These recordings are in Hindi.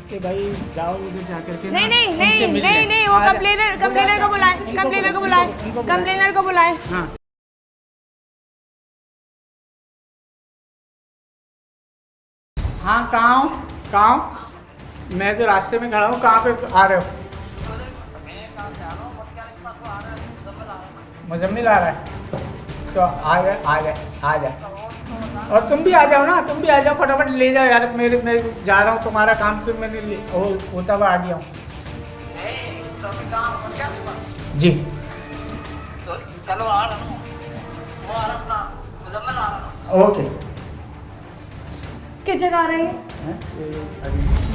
कि भाई जाओ उधर जाकर के नहीं नहीं नहीं नहीं नहीं, वो कंप्लेनर को बुलाएं, कंप्लेनर को बुलाएं, कंप्लेनर को बुलाएं। हाँ हाँ, कहाँ हूँ? मैं तो रास्ते में खड़ा हूँ, कहाँ पे आ रहे हो? मुजम्मिल आ रहा है तो आ जा और तुम भी आ जाओ ना, तुम भी आ जाओ, फटाफट ले जाओ यार। मैं जा रहा हूँ, तुम्हारा काम तो मैंने होता हुआ आ गया हूँ। जी तो चलो आ रहा हूँ, वो आ रहा अपना मुजम्मिल आ रहा। ओके। किस जगह आ रहे हैं?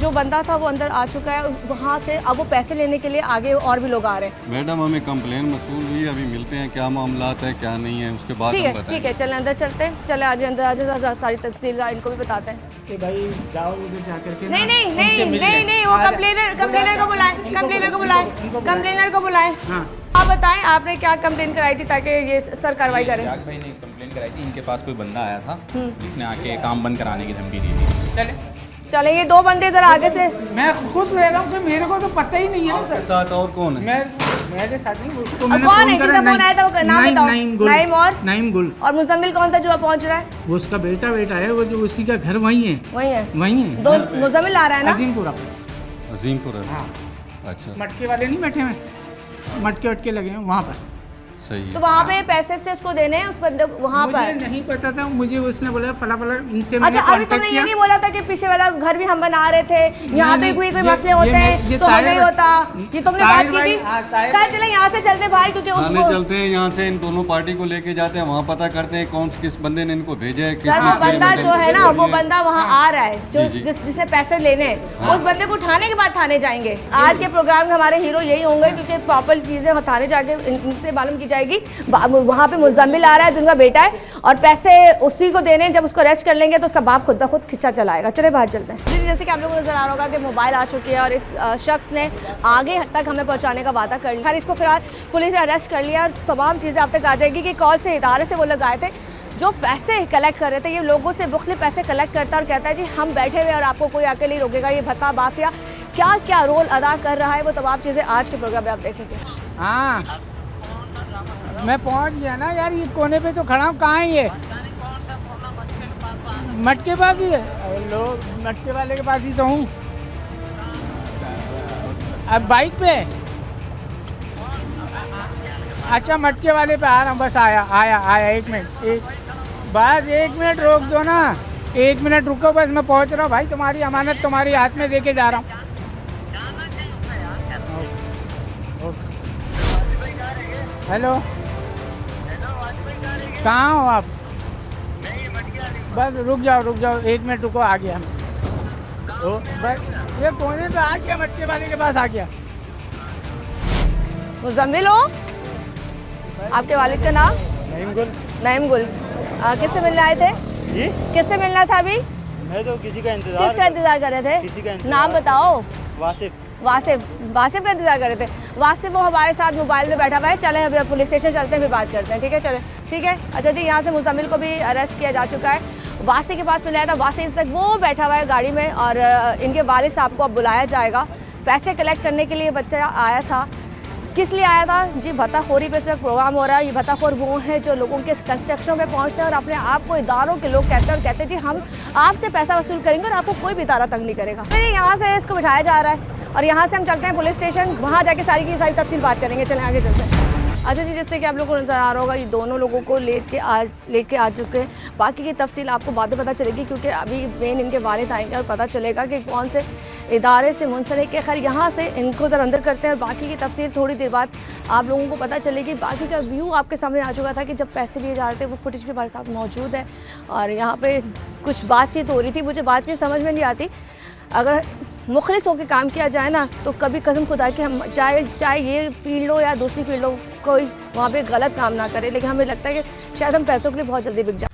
जो बंदा था वो अंदर आ चुका है, वहाँ से अब वो पैसे लेने के लिए आगे और भी लोग आ रहे हैं। मैडम हमें कंप्लेन मसूल हुई, अभी मिलते हैं क्या मामलात है क्या नहीं है, उसके बाद हम बताएंगे। ठीक है, चले अंदर चलते हैं, चले आज अंदर आज सारी तफसील इनको भी बताते हैं कि भाई जाओ उधर जाकर के नहीं नहीं नहीं नहीं नहीं, वो कंप्लेनर को बुलाएं, कंप्लेनर को बुलाएं, कंप्लेनर को बुलाएं। हाँ आप बताएं आपने क्या कंप्लेन कराई थी ताकि ये सर कार्रवाई करें? चिराग भाई ने कंप्लेन कराई थी, इनके पास कोई बंदा आया था जिसने आके काम बंद कराने की धमकी दी थी। चले ये दो बंदे इधर आगे से। मैं खुद रह रहा हूँ कि मेरे को तो पता ही नहीं है ना सर। साथ और कौन है? मेरे साथ नहीं, उसको मैंने फोन करा। फोन आया था, वो नाम बताओ। नईम गुल। और मुजम्मिल कौन था जो पहुंच रहा है? वो उसका बेटा है, वो जो उसी का घर वहीं है। वहीं है। दो मुजम्मिल आ रहा है ना? अजीमपुर है। हाँ अच्छा, मटके वाले नहीं बैठे हुए, मटके वटके लगे हैं वहाँ पर। सही है। तो वहाँ पे पैसे से उसको देने हैं उस बंदे को वहाँ पर? मुझे नहीं पता था, मुझे उसने बोला फला इनसे मैंने अच्छा, अभी कांटेक्ट तुमने ये किया। नहीं बोला था कि पीछे वाला घर भी हम बना रहे थे, यहाँ पे कोई मसले होते हैं तो हमें होता, ये तुमने बात की थी? खैर चले यहाँ से चलते भाई, क्योंकि थाने चलते हैं, यहाँ से इन दोनों पार्टी को लेके जाते हैं, वहाँ पता करते हैं कौन किस बंदे ने इनको भेजा है। सर वो बंदा जो है ना, वो बंदा वहाँ आ रहा है जो जिसने पैसे लेने हैं, उस बंदे को उठाने के बाद थाने जाएंगे। आज के प्रोग्राम के हमारे हीरो यही होंगे, क्योंकि प्रॉपर चीजें थाने जाके इनसे मालूम की जाएगी। वहाँ पे मुजम्मिल आ रहा है जिनका बेटा है, और पैसे उसी को देने। जब उसको अरेस्ट कर लेंगे तो उसका बाप खुद ब खुद खिंचा चलाएगा। चले बाहर चलते हैं। जी, जैसे कि आप लोगों को नजर आ रहा होगा कि मोबाइल आ चुकी है और इस शख्स ने आगे तक हमें पहुंचाने का वादा कर लिया। इसको फिलहाल पुलिस ने अरेस्ट कर लिया और तमाम चीज़ें आप तक आ जाएगी कि कौन से इदारे से वो लोग आए थे जो पैसे कलेक्ट कर रहे थे। ये लोगों से मुख्तलिफ पैसे कलेक्ट करता है और कहता है जी हम बैठे हुए और आपको कोई आके नहीं रोकेगा। ये भत्ता माफिया क्या क्या रोल अदा कर रहा है, वो तमाम चीज़ें आज के प्रोग्राम में आप देखेंगे। हाँ मैं पहुंच गया ना यार, ये कोने पे तो खड़ा हूँ। कहाँ है ये? मटके पास ही है। लोग मटके वाले के पास ही तो हूँ। अब बाइक पे? अच्छा मटके वाले पे आ रहा हूँ, बस आया। एक मिनट, बस 1 मिनट रोक दो ना, 1 मिनट रुको बस, मैं पहुँच रहा हूँ भाई। तुम्हारी अमानत तुम्हारी हाथ में देके जा रहा हूँ। हेलो, कहाँ हो आप? बस रुक जाओ 1 मिनट रुको, आ गया मैं। बस ये कोने पे आ गया, मटके वाले के पास आ गया। मुजम्मिल हो? आपके वालिद का नाम? नईम गुल। किससे मिलने आए थे? जी? किससे मिलना था अभी? मैं तो किसका इंतजार कर रहे थे? नाम बताओ। वासिफ का इंतजार कर रहे थे। वासिफ वो हमारे साथ मोबाइल में बैठा हुआ है। चले अभी पुलिस स्टेशन चलते हैं, फिर बात करते हैं। ठीक है, चले। ठीक है, अच्छा जी, यहाँ से मुजम्मिल को भी अरेस्ट किया जा चुका है। वासी के पास मिलाया था, वासी तक वो बैठा हुआ है गाड़ी में, और इनके वालिद साहब को अब बुलाया जाएगा। पैसे कलेक्ट करने के लिए बच्चा आया था। किस लिए आया था जी? भत्ताखोरी पे इस वक्त प्रोग्राम हो रहा है। ये भत्ताखोर वो हैं जो लोगों के कंस्ट्रक्शन में पहुंचते हैं और अपने आप को इदारों के लोग कहते हैं और कहते हैं जी हम आपसे पैसा वसूल करेंगे और आपको कोई भी इदारा तंग नहीं करेगा। फिर यहाँ से इसको बिठाया जा रहा है और यहाँ से हम चलते हैं पुलिस स्टेशन, वहाँ जाके सारी की सारी तफसील बात करेंगे। चलें आगे चलते हैं। अच्छा जी, जैसे कि आप लोगों को नज़र आ रहा होगा, ये दोनों लोगों को लेके आ चुके हैं। बाकी की तफसील आपको बाद में पता चलेगी, क्योंकि अभी मेन इनके वालिद आएंगे और पता चलेगा कि कौन से इदारे से मुंसलिक है। खैर यहाँ से इनको ज़रा अंदर करते हैं और बाकी की तफसील थोड़ी देर बाद आप लोगों को पता चलेगी। बाकी का व्यू आपके सामने आ चुका था कि जब पैसे लिए जा रहे थे, वो फुटेज भी हमारे साथ मौजूद है और यहाँ पर कुछ बातचीत हो रही थी। मुझे बातचीत समझ में नहीं आती। अगर मुखलिस होकर काम किया जाए ना, तो कभी कसम खुदा कि हम चाहे ये फील्ड हो या दूसरी फील्ड हो, कोई वहाँ पे गलत काम ना करे। लेकिन हमें लगता है कि शायद हम पैसों के लिए बहुत जल्दी बिक जाए।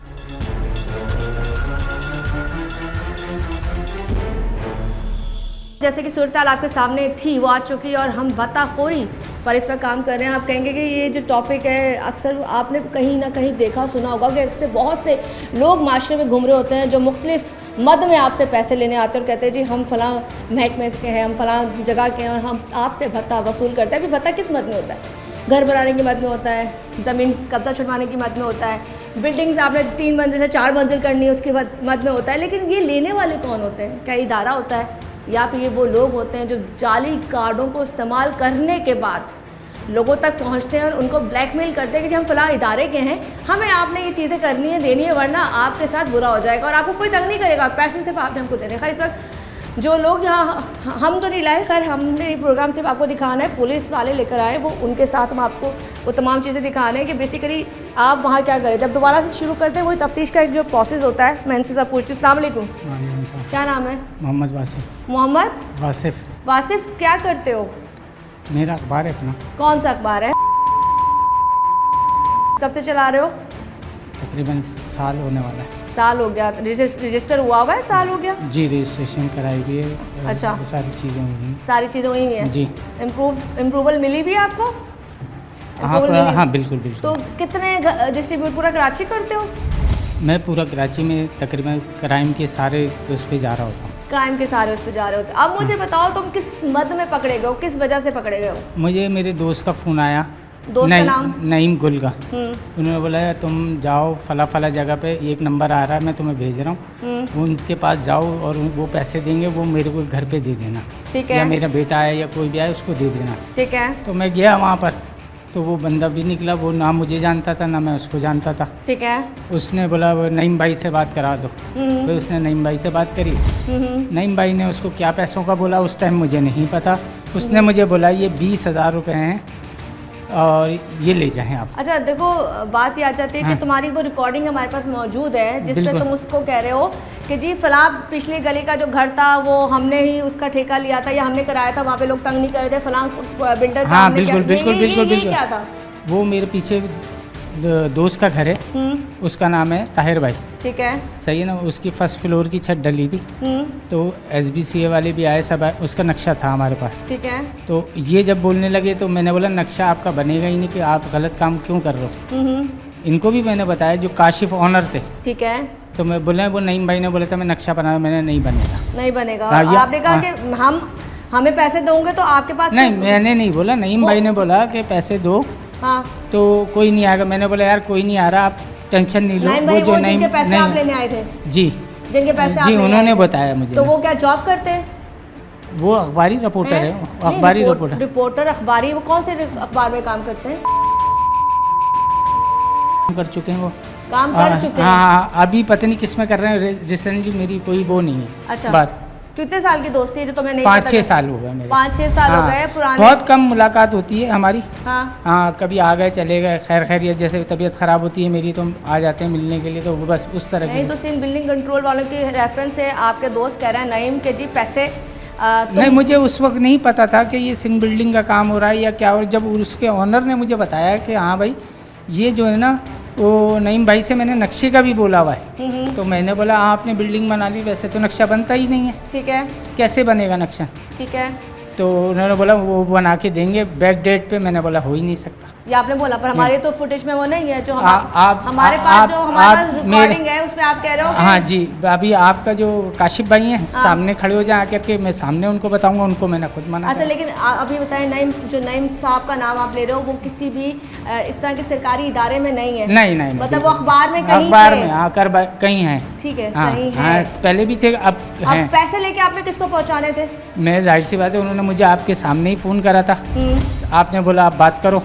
जैसे कि सूरत आपके सामने थी, वो आ चुकी है और हम भत्ताखोरी पर इस वक्त काम कर रहे हैं। आप कहेंगे कि ये जो टॉपिक है अक्सर आपने कहीं ना कहीं देखा सुना होगा कि अक्सर बहुत से लोग माशरे में घूम रहे होते हैं जो मुख्तलिफ मद में आपसे पैसे लेने आते हैं और कहते हैं जी हम फलां महकमे के हैं, हम फलां जगह के हैं और हम आपसे भत्ता वसूल करते हैं। अभी भत्ता किस मद में होता है? घर बनाने की मद में होता है, ज़मीन कब्जा छुड़वाने की मद में होता है, बिल्डिंग्स आपने 3 मंजिल से 4 मंजिल करनी है उसके बाद मद में होता है। लेकिन ये लेने वाले कौन होते हैं? क्या इदारा होता है या फिर ये वो लोग होते हैं जो जाली कार्डों को इस्तेमाल करने के बाद लोगों तक पहुंचते हैं और उनको ब्लैकमेल करते हैं कि हम फलां इदारे के हैं, हमें आपने ये चीज़ें करनी है, देनी है, वरना आपके साथ बुरा हो जाएगा और आपको कोई तंग नहीं करेगा, पैसे सिर्फ आपने हमको देने। खैर इस वक्त जो लोग यहाँ हम तो नहीं लाए, खैर हमने ये प्रोग्राम सिर्फ आपको दिखाना है, पुलिस वाले लेकर आए, वो उनके साथ हम आपको वो तमाम चीज़ें दिखा रहे हैं कि बेसिकली आप वहाँ क्या करें। जब दोबारा से शुरू करते हैं वही तफ्तीश का एक जो प्रोसेस होता है, मैं इनसे सब पूछती हूँ। अस्सलाम वालेकुम, क्या नाम है? मोहम्मद वासिफ। मोहम्मद वासिफ। वासिफ, क्या करते हो? मेरा अखबार है अपना। कौन सा अखबार है? कब से चला रहे हो? तकरीबन साल होने वाला है। साल हो गया? रजिस्टर हुआ है? साल हो गया जी, रजिस्ट्रेशन कराई हुई है। अच्छा, सारी चीज़ें हुई हैं। सारी चीज़ें हुई हैं जी। इम्प्रूवल मिली भी आपको? हाँ Approval मिली? हाँ बिल्कुल बिल्कुल। तो कितने डिस्ट्रीब्यूट पूरा कराची करते हो? मैं पूरा कराची में तकरीबन क्राइम के सारे उस पर जा रहा होता हूँ। क्राइम के सारे उस पर जा रहे होते। अब मुझे बताओ तुम किस मद में पकड़े गए हो, किस वजह से पकड़े गए हो? मुझे मेरे दोस्त का फ़ोन आया, दोस्त का नाम? नईम गुल का। उन्होंने बोला तुम जाओ फला फला जगह पे, एक नंबर आ रहा है, मैं तुम्हें भेज रहा हूँ, उनके पास जाओ और वो पैसे देंगे, वो मेरे को घर पे दे देना। ठीक है। या मेरा बेटा है या कोई भी आए उसको दे देना। ठीक है। तो मैं गया वहाँ पर, तो वो बंदा भी निकला, वो ना मुझे जानता था ना मैं उसको जानता था। ठीक है। उसने बोला वो नईम भाई से बात करा दो। तो उसने नईम भाई से बात करी। नईम भाई ने उसको क्या पैसों का बोला उस टाइम मुझे नहीं पता। उसने मुझे बोला ये 20,000 रुपये हैं और ये ले जाएं आप। अच्छा देखो, बात ये आ जाती है कि तुम्हारी वो रिकॉर्डिंग हमारे पास मौजूद है जिसमें तुम उसको कह रहे हो कि जी फलां पिछली गली का जो घर था वो हमने ही उसका ठेका लिया था या हमने कराया था, वहाँ पे लोग तंग नहीं कर रहे थे, फलां बिल्डर था। हाँ बिल्कुल बिल्कुल बिल्कुल बिल्कुल। क्या था वो मेरे पीछे दोस्त का घर है, उसका नाम है ताहिर भाई। ठीक है। सही है ना। उसकी फर्स्ट फ्लोर की छत डली थी, तो SBCA वाले भी आए, सब आए, उसका नक्शा था हमारे पास। ठीक है। तो ये जब बोलने लगे तो मैंने बोला नक्शा आपका बनेगा ही नहीं, कि आप गलत काम क्यों कर रहे हो। इनको भी मैंने बताया, जो काशिफ ऑनर थे। ठीक है। तो मैं बोले, वो नईम भाई ने बोला था मैं नक्शा बना, मैंने नहीं बनेगा। नहीं बनेगा। हाँ, आपने कहा कि हमें पैसे दोगे तो आपके पास नहीं, मैंने नहीं बोला, नईम भाई ने बोला कि पैसे दो। हाँ। तो कोई नहीं आएगा। मैंने बोला यार कोई नहीं आ रहा, आप टेंशन नहीं लो। वो जो जिनके पैसे आप लेने आए थे? जी, जिनके पैसे जी उन्होंने बताया मुझे। तो वो क्या जॉब करते हैं? वो अखबारी रिपोर्टर है। अखबारी रिपोर्टर अखबारी, वो कौन से अखबार में काम करते हैं? कर चुके हैं वो, काम कर चुके हैं। हाँ, अभी पता नहीं किस में कर रहे हैं। रिसेंटली मेरी कोई वो नहीं है। अच्छा। बात कितने साल की दोस्ती है जो तुम्हें नहीं? 5-6 साल हो गए मेरे। 5-6 साल हो गए पुराने। बहुत कम मुलाकात होती है हमारी। हाँ हाँ, कभी आ गए चले गए, खैर खैरियत, जैसे तबीयत ख़राब होती है मेरी तो आ जाते हैं मिलने के लिए, तो बस उस तरह की। नहीं तो सिंध बिल्डिंग कंट्रोल वालों की रेफरेंस से आपके दोस्त कह रहे हैं नईम के जी पैसे नहीं, मुझे उस वक्त नहीं पता था कि ये सिंध बिल्डिंग का काम हो रहा है या क्या। और जब उसके ऑनर ने मुझे बताया कि हाँ भाई ये जो है ना, वो नईम भाई से मैंने नक्शे का भी बोला हुआ है, तो मैंने बोला आपने बिल्डिंग बना ली, वैसे तो नक्शा बनता ही नहीं है। ठीक है। कैसे बनेगा नक्शा? ठीक है। तो उन्होंने बोला वो बना के देंगे बैक डेट पे। मैंने बोला हो ही नहीं सकता। ये आपने बोला, पर हमारे तो फुटेज में वो नहीं है जो आप हमारे पास रिकॉर्डिंग है उसमें आप कह रहे हो। हाँ जी, अभी आपका जो काशिफ भाई हैं सामने खड़े हो जाए आकर के, मैं सामने उनको बताऊंगा, उनको मैंने खुद मना। अच्छा, लेकिन अभी बताएं, नईम साहब का नाम आप ले रहे हो, वो किसी भी इस तरह के सरकारी इदारे में नहीं है? नहीं, मतलब वो अखबार में कहीं अखबार में आकर कहीं है। ठीक है, हाँ, कहीं हाँ, है। पहले भी थे, अब हैं। पैसे लेके आपने किसको पहुंचाने थे? मैं जाहिर सी बात है, उन्होंने मुझे आपके सामने ही फ़ोन करा था। आपने बोला आप बात करो,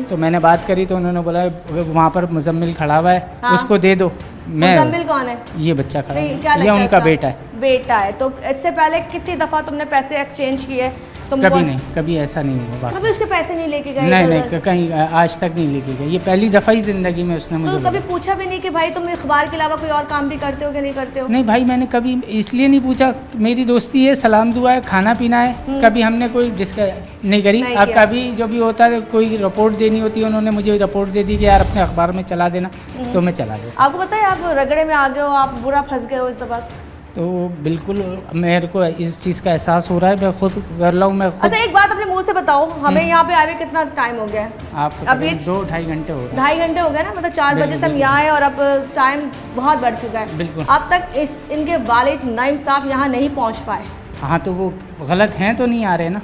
तो मैंने बात करी, तो उन्होंने बोला वहाँ पर मुजम्मिल खड़ा हुआ है, हाँ। उसको दे दो। मुजम्मिल कौन है? ये बच्चा खड़ा है, क्या ये उनका बेटा है। बेटा है। तो इससे पहले कितनी दफ़ा तुमने पैसे एक्सचेंज किए? कभी नहीं, कभी ऐसा नहीं हुआ। कभी उसके पैसे नहीं लेके गए? नहीं, कहीं आज तक नहीं लेके गए। ये पहली दफ़ा ही ज़िंदगी में उसने मुझे। तो कभी पूछा भी नहीं कि भाई तुम अखबार के अलावा कोई और काम भी करते हो कि नहीं करते हो? नहीं भाई, मैंने कभी इसलिए नहीं पूछा। मेरी दोस्ती है, सलाम दुआ है, खाना पीना है, कभी हमने कोई डिस्कस नहीं करी। अब कभी जो भी होता है, कोई रिपोर्ट देनी होती है, उन्होंने मुझे रिपोर्ट दे दी कि यार अपने अखबार में चला देना, तो मैं चला देता। आपको पता है आप रगड़े में आ गए हो, आप बुरा फंस गए हो इस दफ़ा? तो बिल्कुल मेरे को इस चीज़ का एहसास हो रहा है। मैं खुद कर रहा हूँ, मैं खुद। अच्छा एक बात अपने मुंह से बताओ, हमें यहाँ पे आए कितना टाइम हो गया है? आपको अब ये 2-2.5 घंटे हो गए। 2.5 घंटे हो गए ना, मतलब 4 बजे से हम यहाँ आए और अब टाइम बहुत बढ़ चुका है। बिल्कुल। अब तक इनके वालिद नईम साहब यहाँ नहीं पहुँच पाए। हाँ तो वो गलत हैं तो नहीं आ रहे ना।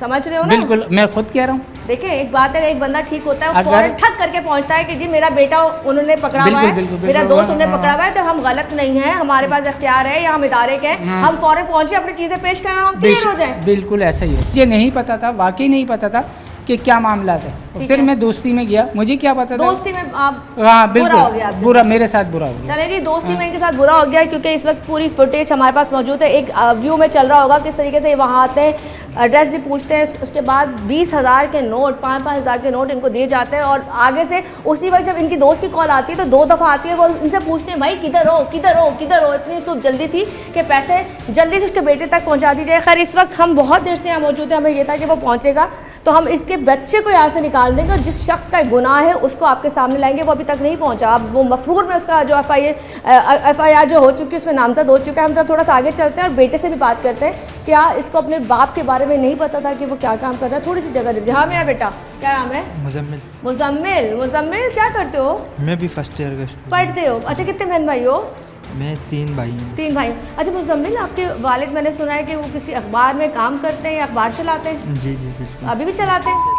समझ रहे हो ना? बिल्कुल, मैं खुद कह रहा हूँ। देखिए एक बात है, एक बंदा ठीक होता है वो अगर- फौरन ठक करके पहुंचता है कि जी मेरा बेटा उन्होंने पकड़ा हुआ है, बिल्कुल, मेरा बिल्कुल, दोस्त उन्होंने हाँ, पकड़ा हुआ है। जब हम गलत नहीं है, हमारे पास इख्तियार है या हम इदारे के हैं, हाँ। हम फौरन पहुंचे, अपनी चीजें पेश करें, हम क्लियर हो जाए। बिल्कुल ऐसा ही है। मुझे नहीं पता था, वाकई नहीं पता था कि क्या मामला था। फिर मैं दोस्ती में गया, मुझे क्या पता था। दोस्ती में आप हाँ बुरा हो गया बिल्कुल, आपके बुरा मेरे साथ बुरा हो गया। चले जी, दोस्ती में इनके साथ बुरा हो गया क्योंकि इस वक्त पूरी फुटेज हमारे पास मौजूद है। एक व्यू में चल रहा होगा किस तरीके से ये वहाँ आते हैं, एड्रेस भी पूछते हैं, उसके बाद 20,000 के नोट, 5-5 हज़ार के नोट इनको दिए जाते हैं। और आगे से उसी वक्त जब इनकी दोस्त की कॉल आती है तो 2 दफ़ा आती है, वो इनसे पूछते हैं भाई किधर हो किधर हो किधर हो। इतनी उसको जल्दी थी कि पैसे जल्दी से उसके बेटे तक पहुँचा दी जाए। खैर इस वक्त हम बहुत देर से यहाँ मौजूद हैं, हमें ये था कि वो पहुँचेगा तो हम इसके बच्चे को यहाँ से निकाल देंगे और जिस शख्स का गुनाह है उसको आपके सामने लाएंगे। वो अभी तक नहीं पहुँचा। अब वो मफरूर में उसका जो FIR जो हो चुकी है उसमें नामजद हो चुका है। हम थोड़ा सा आगे चलते हैं और बेटे से भी बात करते हैं। क्या इसको अपने बाप के बारे में नहीं पता था कि वो क्या काम कर रहा है? थोड़ी सी जगह दीजिए। हाँ मेरा बेटा, क्या नाम है? मुजम्मिल। मुजम्मिल। मुजम्मिल क्या करते हो? मैं भी फर्स्ट ईयर का स्टूडेंट। पढ़ते हो? अच्छा कितने बहन भाई हो? मैं 3 भाई हूँ। 3 भाई। अच्छा मुजम्मिल, आपके वालिद मैंने सुना है कि वो किसी अखबार में काम करते हैं या अखबार चलाते हैं? जी जी बिल्कुल। अभी भी चलाते हैं?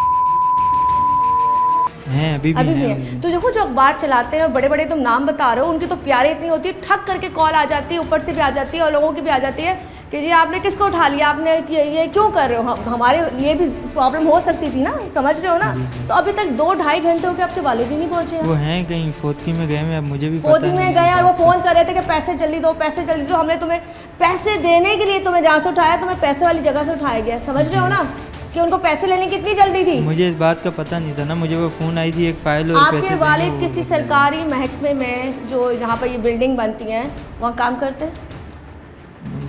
हैं अभी भी हैं। है। तो देखो जो अखबार चलाते हैं और बड़े बड़े तुम नाम बता रहे हो, उनकी तो प्यारी इतनी होती है, ठक करके कॉल आ जाती है, ऊपर से भी आ जाती है और लोगों की भी आ जाती है कि जी आपने किसको उठा लिया, आपने ये क्यों कर रहे हो? हमारे लिए भी प्रॉब्लम हो सकती थी ना, समझ रहे हो ना? तो अभी तक 2-2.5 घंटे हो गए, आपके वालिद ही नहीं पहुँचे। वो हैं कहीं फोतकी में गए हैं, अब मुझे भी पता फोतकी नहीं में गए और वो फ़ोन कर रहे थे कि पैसे जल्दी दो पैसे जल्दी दो। हमने तुम्हें पैसे देने के लिए तुम्हें जहाँ से उठाया, तुम्हें पैसे वाली जगह से उठाया गया, समझ रहे हो ना? कि उनको पैसे लेने की कितनी जल्दी थी। मुझे इस बात का पता नहीं था ना, मुझे वो फ़ोन आई थी एक फ़ाइल और पैसे आपके वालिद किसी सरकारी महकमे में जो यहाँ पर ये बिल्डिंग बनती हैं वहाँ काम करते हैं?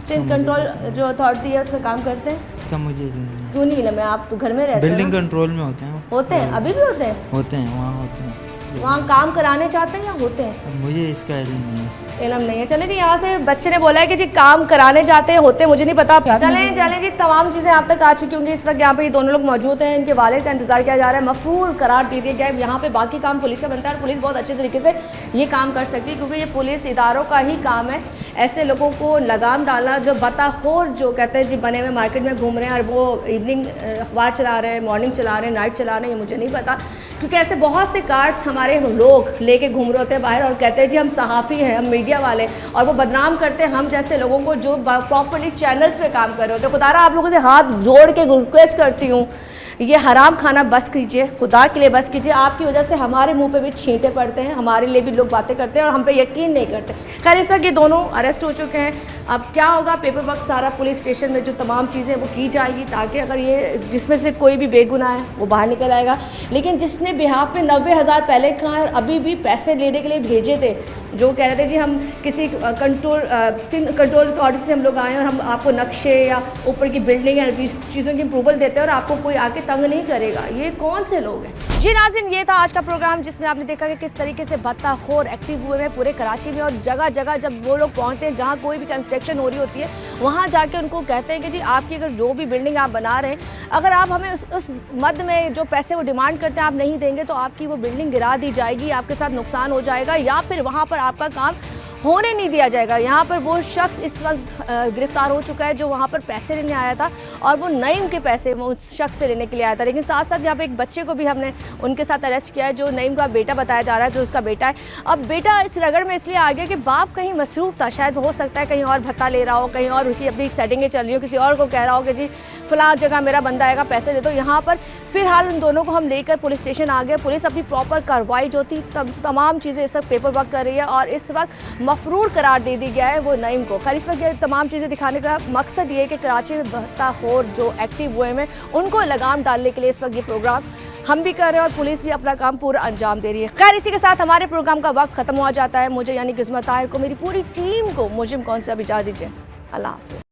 सिंध कंट्रोल जो अथॉरिटी है उसमें काम करते हैं? इसका मुझे नहीं। क्यों नहीं इल्म है? आप तो घर में रहते हैं। बिल्डिंग कंट्रोल में होते हैं। होते हैं, अभी भी होते हैं? होते हैं, वहाँ होते हैं। वहाँ काम कराने चाहते हैं या होते हैं? अब मुझे इसका इल्म नहीं है। इल्म नहीं है। चले जी, यहाँ से बच्चे ने बोला है कि जी काम कराने जाते हैं, होते मुझे नहीं पता। चलें जी, तमाम चीज़ें आप तक आ चुकी होंगी। इस वक्त यहाँ पे ये दोनों लोग मौजूद हैं, इनके वालिद का इंतजार किया जा रहा है। मफरूर करार दे दिया गया है। यहाँ पे बाकी काम पुलिस का बनता है और पुलिस बहुत अच्छे तरीके से ये काम कर सकती है क्योंकि ये पुलिस इदारों का ही काम है ऐसे लोगों को लगाम डालना जो बताखोर जो कहते हैं जी बने हुए मार्केट में घूम रहे हैं और वो इवनिंग अखबार चला रहे हैं, मॉर्निंग चला रहे हैं, नाइट चला रहे हैं, ये मुझे नहीं पता। क्योंकि ऐसे बहुत से कार्ड्स हमारे लोग लेके घूम रहे होते हैं बाहर और कहते हैं जी हम सहाफ़ी हैं, हम मीडिया वाले, और वो बदनाम करते हैं हम जैसे लोगों को जो प्रॉपर्ली चैनल्स पे काम कर रहे होते हैं। खुदारा आप लोगों से हाथ जोड़ के रिक्वेस्ट करती हूँ, ये हराम खाना बस कीजिए, खुदा के लिए बस कीजिए। आपकी वजह से हमारे मुंह पे भी छींटे पड़ते हैं, हमारे लिए भी लोग बातें करते हैं और हम पे यकीन नहीं करते। खैर इस वक्त ये दोनों अरेस्ट हो चुके हैं। अब क्या होगा, पेपर वर्क सारा पुलिस स्टेशन में जो तमाम चीज़ें वो की जाएगी ताकि अगर ये जिसमें से कोई भी बेगुनाह है वो बाहर निकल आएगा। लेकिन जिसने बिहाफ में 90,000 पहले कहा और अभी भी पैसे लेने के लिए भेजे थे, जो कह रहे थे जी हम किसी कंट्रोल अथॉरिटी से हम लोग आए और हम आपको नक्शे या ऊपर की बिल्डिंग या चीज़ों की अप्रूवल देते हैं और आपको कोई आके तंग नहीं करेगा, ये कौन से लोग हैं? जी नाज़रीन, ये था आज का प्रोग्राम जिसमें आपने देखा कि किस तरीके से भत्ताखोर एक्टिव हुए हैं पूरे कराची में और जगह जगह जब वो लोग पहुँचते हैं जहाँ कोई भी कंस्ट्रक्शन हो रही होती है वहाँ जाके उनको कहते हैं कि जी आपकी अगर जो भी बिल्डिंग आप बना रहे हैं, अगर आप हमें उस मद में जो पैसे वो डिमांड करते हैं आप नहीं देंगे तो आपकी वो बिल्डिंग गिरा दी जाएगी, आपके साथ नुकसान हो जाएगा या फिर वहाँ पर आपका काम होने नहीं दिया जाएगा। यहाँ पर वो शख्स इस वक्त गिरफ्तार हो चुका है जो वहाँ पर पैसे लेने आया था और वो नईम के पैसे वो उस शख्स से लेने के लिए आया था। लेकिन साथ साथ यहाँ पे एक बच्चे को भी हमने उनके साथ अरेस्ट किया है जो नईम का बेटा बताया जा रहा है, जो उसका बेटा है। अब बेटा इस रगड़ में इसलिए आ गया कि बाप कहीं मसरूफ़ था, शायद हो सकता है कहीं और भत्ता ले रहा हो, कहीं और उसकी अपनी सेटिंगें चल रही हो, किसी और को कह रहा हो कि जी फ़लाँ जगह मेरा बंदा आएगा पैसे दे दो। यहाँ पर फ़िलहाल उन दोनों को हम लेकर पुलिस स्टेशन आ गए। पुलिस अपनी प्रॉपर कार्रवाई जो थी तमाम चीज़ें इस वक्त पेपर वर्क कर रही है और इस वक्त मफरूर करार दे दी गया है वो नईम को। खैर इस वक्त ये तमाम चीज़ें दिखाने का मकसद ये है कि कराची में भत्ताखोर जो एक्टिव हुए हैं उनको लगाम डालने के लिए इस वक्त ये प्रोग्राम हम भी कर रहे हैं और पुलिस भी अपना काम पूरा अंजाम दे रही है। खैर इसी के साथ हमारे प्रोग्राम का वक्त खत्म हो जाता है। मुझे यानी किस्मत ताहिर को, मेरी पूरी टीम को मुजिम कौन सा भी इजाज़त दीजिए। अल्लाह हाफ़िज़।